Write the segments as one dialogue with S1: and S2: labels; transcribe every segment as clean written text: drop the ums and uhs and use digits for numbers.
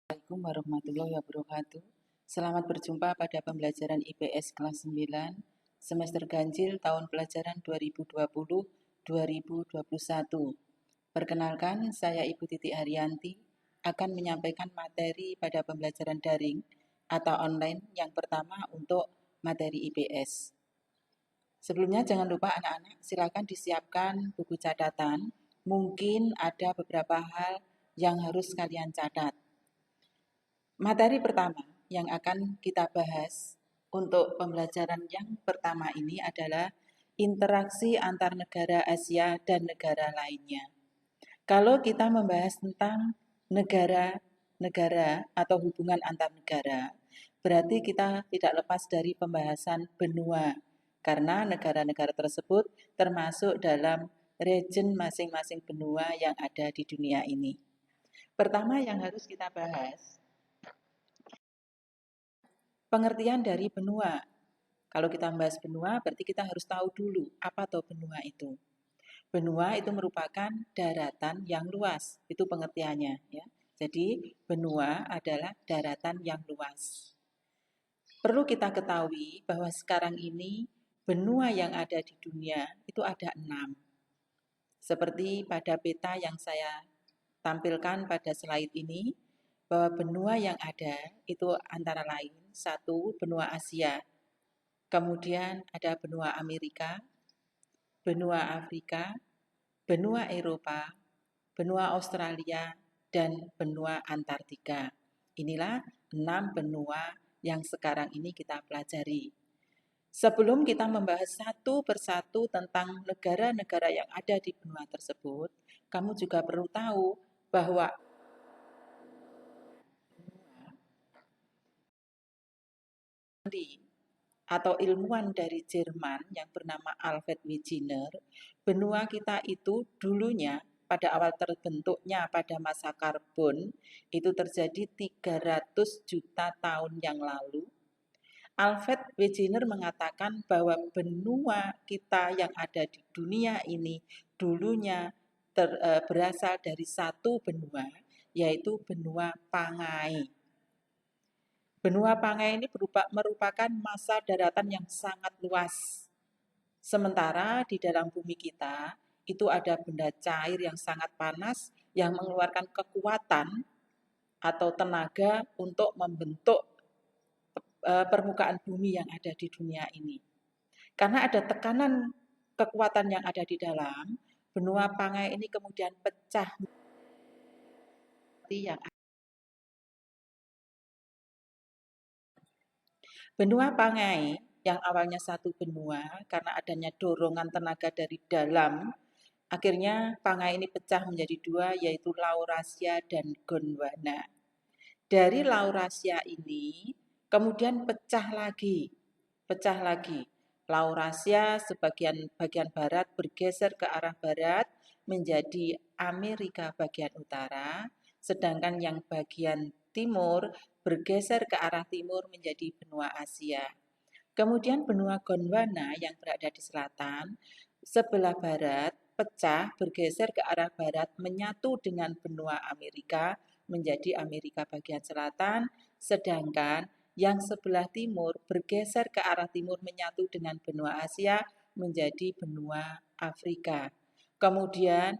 S1: Assalamualaikum warahmatullahi wabarakatuh. Selamat berjumpa pada pembelajaran IPS kelas 9 semester ganjil tahun pelajaran 2020-2021. Perkenalkan, saya Ibu Titi Haryanti akan menyampaikan materi pada pembelajaran daring atau online yang pertama untuk materi IPS. Sebelumnya jangan lupa anak-anak silakan disiapkan buku catatan. Mungkin ada beberapa hal yang harus kalian catat. Materi pertama yang akan kita bahas untuk pembelajaran yang pertama ini adalah interaksi antar negara Asia dan negara lainnya. Kalau kita membahas tentang negara-negara atau hubungan antar negara, berarti kita tidak lepas dari pembahasan benua, karena negara-negara tersebut termasuk dalam region masing-masing benua yang ada di dunia ini. Pertama yang harus kita bahas, pengertian dari benua. Kalau kita membahas benua, berarti kita harus tahu dulu apa toh benua itu. Benua itu merupakan daratan yang luas, itu pengertiannya ya. Jadi benua adalah daratan yang luas. Perlu kita ketahui bahwa sekarang ini benua yang ada di dunia itu ada 6. Seperti pada peta yang saya tampilkan pada slide ini, bahwa benua yang ada itu antara lain, 1, benua Asia, kemudian ada benua Amerika, benua Afrika, benua Eropa, benua Australia, dan benua Antartika. Inilah 6 benua yang sekarang ini kita pelajari. Sebelum kita membahas satu persatu tentang negara-negara yang ada di benua tersebut, kamu juga perlu tahu bahwa atau ilmuwan dari Jerman yang bernama Alfred Wegener, benua kita itu dulunya pada awal terbentuknya pada masa karbon itu terjadi 300 juta tahun yang lalu. Alfred Wegener mengatakan bahwa benua kita yang ada di dunia ini dulunya berasal dari satu benua, yaitu benua Pangai. Benua Pangai ini merupakan massa daratan yang sangat luas. Sementara di dalam bumi kita, itu ada benda cair yang sangat panas yang mengeluarkan kekuatan atau tenaga untuk membentuk permukaan bumi yang ada di dunia ini. Karena ada tekanan kekuatan yang ada di dalam, benua Pangai ini kemudian pecah yang benua Pangai yang awalnya satu benua karena adanya dorongan tenaga dari dalam, akhirnya Pangai ini pecah menjadi 2 yaitu Laurasia dan Gondwana. Dari Laurasia ini kemudian pecah lagi. Laurasia bagian barat bergeser ke arah barat menjadi Amerika bagian utara, sedangkan yang bagian timur bergeser ke arah timur menjadi benua Asia. Kemudian benua Gondwana yang berada di selatan, sebelah barat pecah bergeser ke arah barat menyatu dengan benua Amerika menjadi Amerika bagian selatan, sedangkan yang sebelah timur bergeser ke arah timur menyatu dengan benua Asia menjadi benua Afrika. Kemudian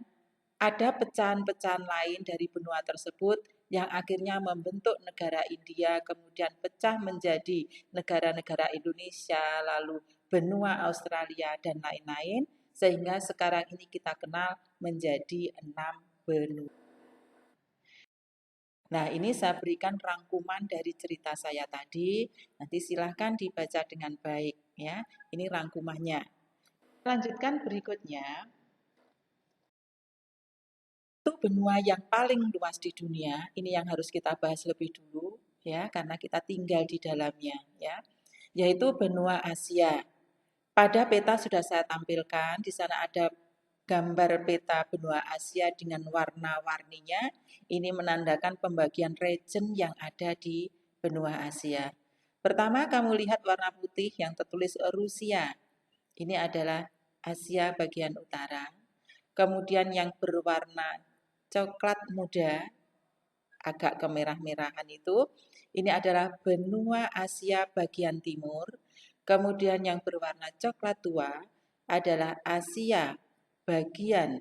S1: ada pecahan-pecahan lain dari benua tersebut yang akhirnya membentuk negara India, kemudian pecah menjadi negara-negara Indonesia, lalu benua Australia, dan lain-lain, sehingga sekarang ini kita kenal menjadi 6 benua. Nah, ini saya berikan rangkuman dari cerita saya tadi. Nanti silahkan dibaca dengan baik ya. Ini rangkumannya. Lanjutkan berikutnya. Itu benua yang paling luas di dunia. Ini yang harus kita bahas lebih dulu ya, karena kita tinggal di dalamnya ya. Yaitu benua Asia. Pada peta sudah saya tampilkan, di sana ada gambar peta benua Asia dengan warna-warninya. Ini menandakan pembagian region yang ada di benua Asia. Pertama kamu lihat warna putih yang tertulis Rusia. Ini adalah Asia bagian utara. Kemudian yang berwarna coklat muda agak kemerah-merahan itu, ini adalah benua Asia bagian timur. Kemudian yang berwarna coklat tua adalah Asia bagian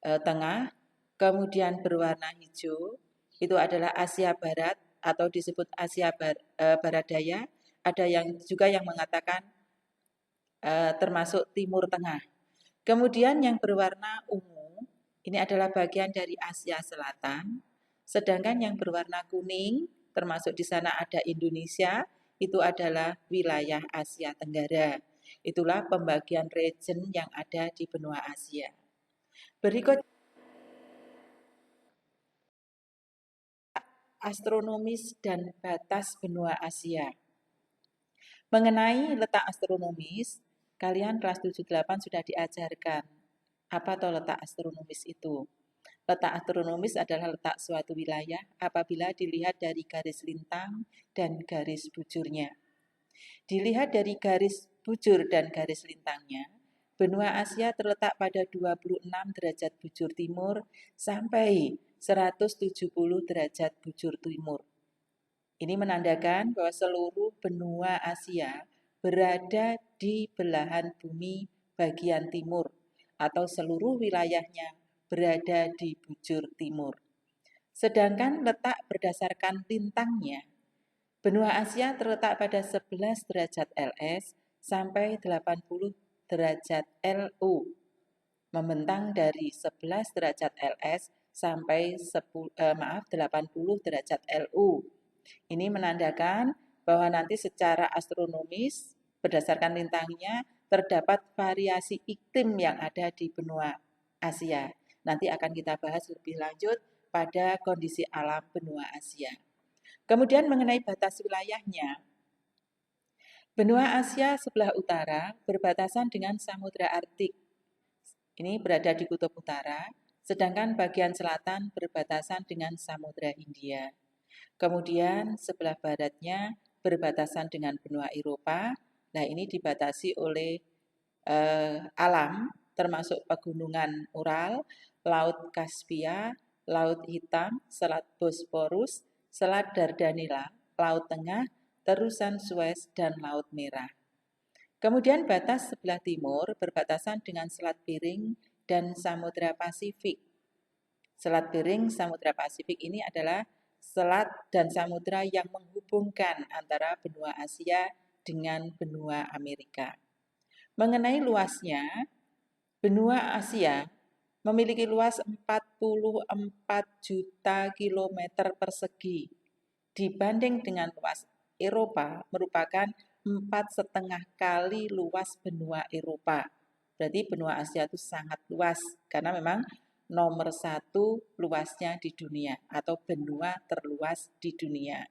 S1: tengah. Kemudian berwarna hijau itu adalah Asia Barat atau disebut Asia Barat Daya. Ada yang juga yang mengatakan termasuk Timur Tengah. Kemudian yang berwarna ungu ini adalah bagian dari Asia Selatan. Sedangkan yang berwarna kuning termasuk di sana ada Indonesia, itu adalah wilayah Asia Tenggara. Itulah pembagian region yang ada di benua Asia. Berikut astronomis dan batas benua Asia. Mengenai letak astronomis, kalian kelas 78 sudah diajarkan apa atau letak astronomis itu. Letak astronomis adalah letak suatu wilayah apabila dilihat dari garis lintang dan garis bujurnya. Dilihat dari garis bujur dan garis lintangnya, benua Asia terletak pada 26 derajat bujur timur sampai 170 derajat bujur timur. Ini menandakan bahwa seluruh benua Asia berada di belahan bumi bagian timur atau seluruh wilayahnya berada di bujur timur. Sedangkan letak berdasarkan lintangnya, benua Asia terletak pada 11 derajat LS sampai 80 derajat LU, membentang dari 11 derajat LS sampai 80 derajat LU. Ini menandakan bahwa nanti secara astronomis berdasarkan lintangnya terdapat variasi iklim yang ada di benua Asia. Nanti akan kita bahas lebih lanjut pada kondisi alam benua Asia. Kemudian mengenai batas wilayahnya, benua Asia sebelah utara berbatasan dengan Samudra Arktik. Ini berada di kutub utara, sedangkan bagian selatan berbatasan dengan Samudra Hindia. Kemudian sebelah baratnya berbatasan dengan benua Eropa. Nah, ini dibatasi oleh alam, termasuk pegunungan Ural, Laut Kaspia, Laut Hitam, Selat Bosporus, Selat Dardanella, Laut Tengah, Terusan Suez, dan Laut Merah. Kemudian batas sebelah timur berbatasan dengan Selat Bering dan Samudra Pasifik. Selat Bering, Samudra Pasifik ini adalah selat dan samudra yang menghubungkan antara benua Asia dengan benua Amerika. Mengenai luasnya, benua Asia memiliki luas 44 juta kilometer persegi dibanding dengan luas Eropa merupakan 4,5 kali luas benua Eropa. Berarti benua Asia itu sangat luas karena memang nomor 1 luasnya di dunia atau benua terluas di dunia.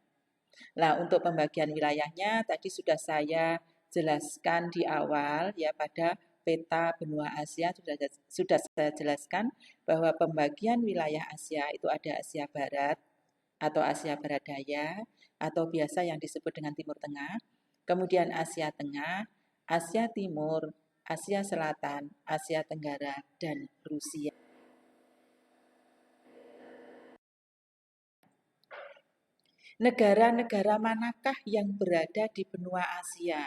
S1: Nah, untuk pembagian wilayahnya tadi sudah saya jelaskan di awal ya pada peta benua Asia sudah saya jelaskan bahwa pembagian wilayah Asia itu ada Asia Barat atau Asia Barat Daya atau biasa yang disebut dengan Timur Tengah, kemudian Asia Tengah, Asia Timur, Asia Selatan, Asia Tenggara, dan Rusia. Negara-negara manakah yang berada di benua Asia?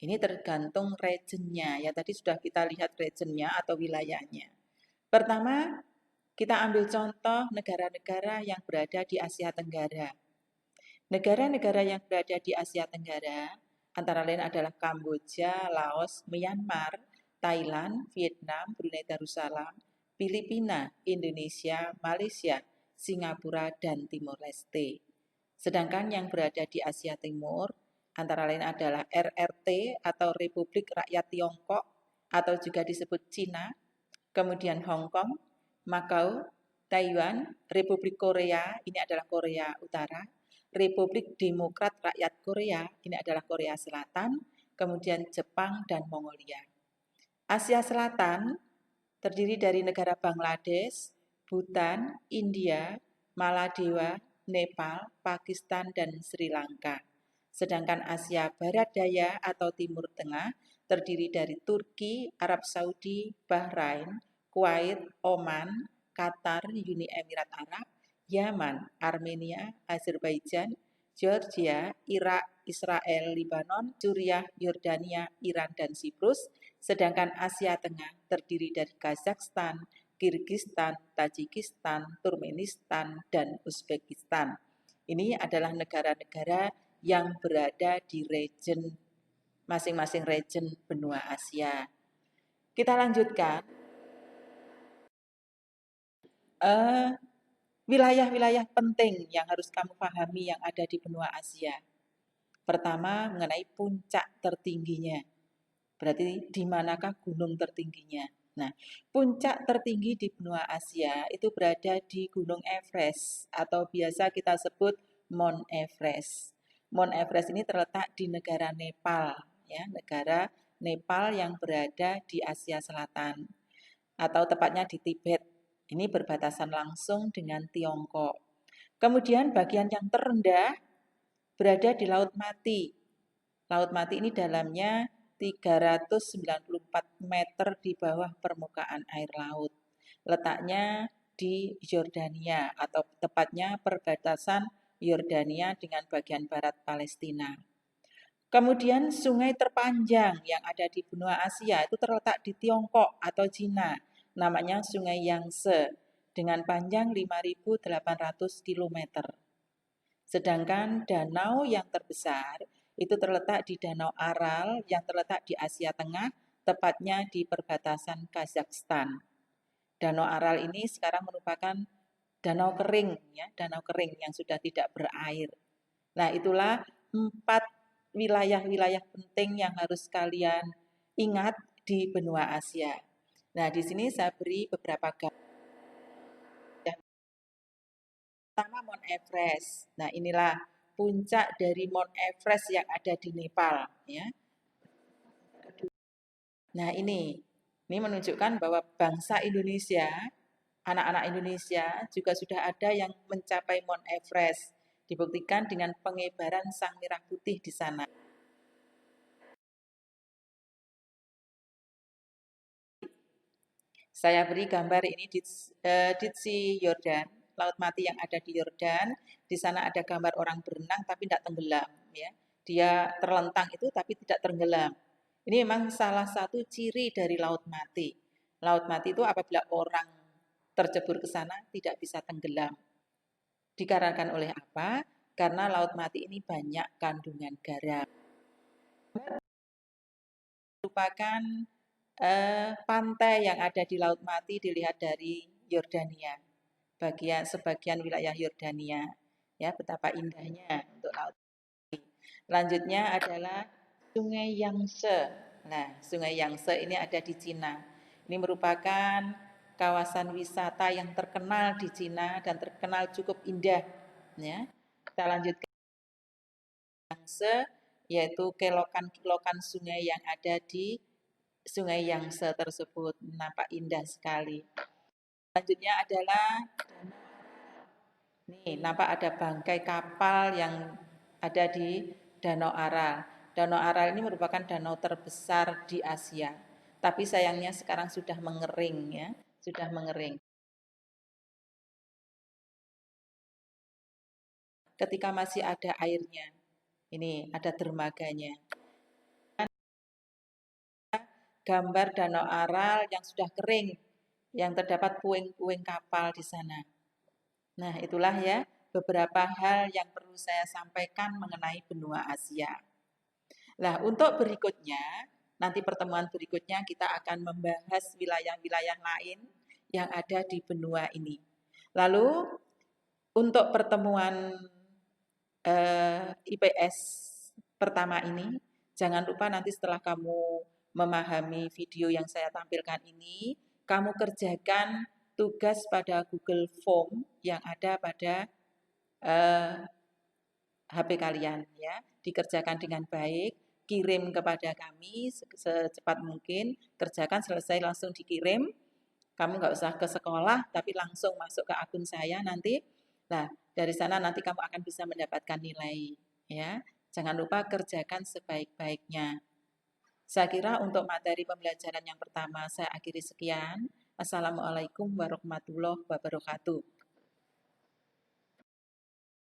S1: Ini tergantung regionnya, ya tadi sudah kita lihat regionnya atau wilayahnya. Pertama, kita ambil contoh negara-negara yang berada di Asia Tenggara. Negara-negara yang berada di Asia Tenggara antara lain adalah Kamboja, Laos, Myanmar, Thailand, Vietnam, Brunei Darussalam, Filipina, Indonesia, Malaysia, Singapura, dan Timor Leste. Sedangkan yang berada di Asia Timur antara lain adalah RRT atau Republik Rakyat Tiongkok atau juga disebut Cina, kemudian Hong Kong, Makau, Taiwan, Republik Korea, ini adalah Korea Utara, Republik Demokrat Rakyat Korea, ini adalah Korea Selatan, kemudian Jepang dan Mongolia. Asia Selatan terdiri dari negara Bangladesh, Bhutan, India, Maladewa, Nepal, Pakistan, dan Sri Lanka. Sedangkan Asia Barat Daya atau Timur Tengah terdiri dari Turki, Arab Saudi, Bahrain, Kuwait, Oman, Qatar, Uni Emirat Arab, Yaman, Armenia, Azerbaijan, Georgia, Irak, Israel, Lebanon, Suriah, Yordania, Iran, dan Siprus. Sedangkan Asia Tengah terdiri dari Kazakhstan, Kirgistan, Tajikistan, Turkmenistan, dan Uzbekistan. Ini adalah negara-negara yang berada di masing-masing region benua Asia. Kita lanjutkan. Wilayah-wilayah penting yang harus kamu pahami yang ada di benua Asia. Pertama, mengenai puncak tertingginya. Berarti di manakah gunung tertingginya? Nah, puncak tertinggi di benua Asia itu berada di Gunung Everest atau biasa kita sebut Mount Everest. Mount Everest ini terletak di negara Nepal, ya, negara Nepal yang berada di Asia Selatan atau tepatnya di Tibet. Ini berbatasan langsung dengan Tiongkok. Kemudian bagian yang terendah berada di Laut Mati. Laut Mati ini dalamnya 394 meter di bawah permukaan air laut. Letaknya di Yordania atau tepatnya perbatasan Yordania dengan bagian barat Palestina. Kemudian sungai terpanjang yang ada di benua Asia itu terletak di Tiongkok atau Cina, namanya Sungai Yangtze dengan panjang 5.800 km. Sedangkan danau yang terbesar itu terletak di Danau Aral yang terletak di Asia Tengah, tepatnya di perbatasan Kazakhstan. Danau Aral ini sekarang merupakan danau kering, ya, danau kering yang sudah tidak berair. Nah, itulah 4 wilayah-wilayah penting yang harus kalian ingat di benua Asia. Nah, di sini saya beri beberapa gambar. Pertama Mount Everest. Nah, inilah puncak dari Mount Everest yang ada di Nepal, ya. Nah, ini menunjukkan bahwa bangsa Indonesia, anak-anak Indonesia juga sudah ada yang mencapai Mount Everest. Dibuktikan dengan pengibaran sang merah putih di sana. Saya beri gambar ini di Sea Yordan, Laut Mati yang ada di Yordan. Di sana ada gambar orang berenang tapi tidak tenggelam, ya. Dia terlentang itu tapi tidak tenggelam. Ini memang salah satu ciri dari Laut Mati. Laut Mati itu apabila orang tercebur ke sana tidak bisa tenggelam. Dikarenakan oleh apa? Karena Laut Mati ini banyak kandungan garam. Merupakan pantai yang ada di Laut Mati dilihat dari Yordania, sebagian wilayah Yordania, ya, betapa indahnya untuk Laut Mati. Selanjutnya adalah Sungai Yangtze. Nah, Sungai Yangtze ini ada di Cina. Ini merupakan kawasan wisata yang terkenal di Cina dan terkenal cukup indah, ya. Kita lanjutkan Yangtze, yaitu kelokan-kelokan sungai yang ada di Sungai Yangtze tersebut, nampak indah sekali. Selanjutnya adalah nih, nampak ada bangkai kapal yang ada di Danau Aral. Danau Aral ini merupakan danau terbesar di Asia. Tapi sayangnya sekarang sudah mengering, ya, sudah mengering. Ketika masih ada airnya, ini ada dermaganya. Gambar Danau Aral yang sudah kering, yang terdapat puing-puing kapal di sana. Nah, itulah ya beberapa hal yang perlu saya sampaikan mengenai benua Asia. Nah, untuk berikutnya, nanti pertemuan berikutnya kita akan membahas wilayah-wilayah lain yang ada di benua ini. Lalu, untuk pertemuan IPS pertama ini, jangan lupa nanti setelah kamu memahami video yang saya tampilkan ini, kamu kerjakan tugas pada Google Form yang ada pada HP kalian, ya. Dikerjakan dengan baik, kirim kepada kami secepat mungkin, kerjakan selesai langsung dikirim. Kamu nggak usah ke sekolah, tapi langsung masuk ke akun saya nanti. Nah, dari sana nanti kamu akan bisa mendapatkan nilai, ya. Jangan lupa kerjakan sebaik-baiknya. Saya kira untuk materi pembelajaran yang pertama saya akhiri sekian. Assalamualaikum warahmatullahi wabarakatuh.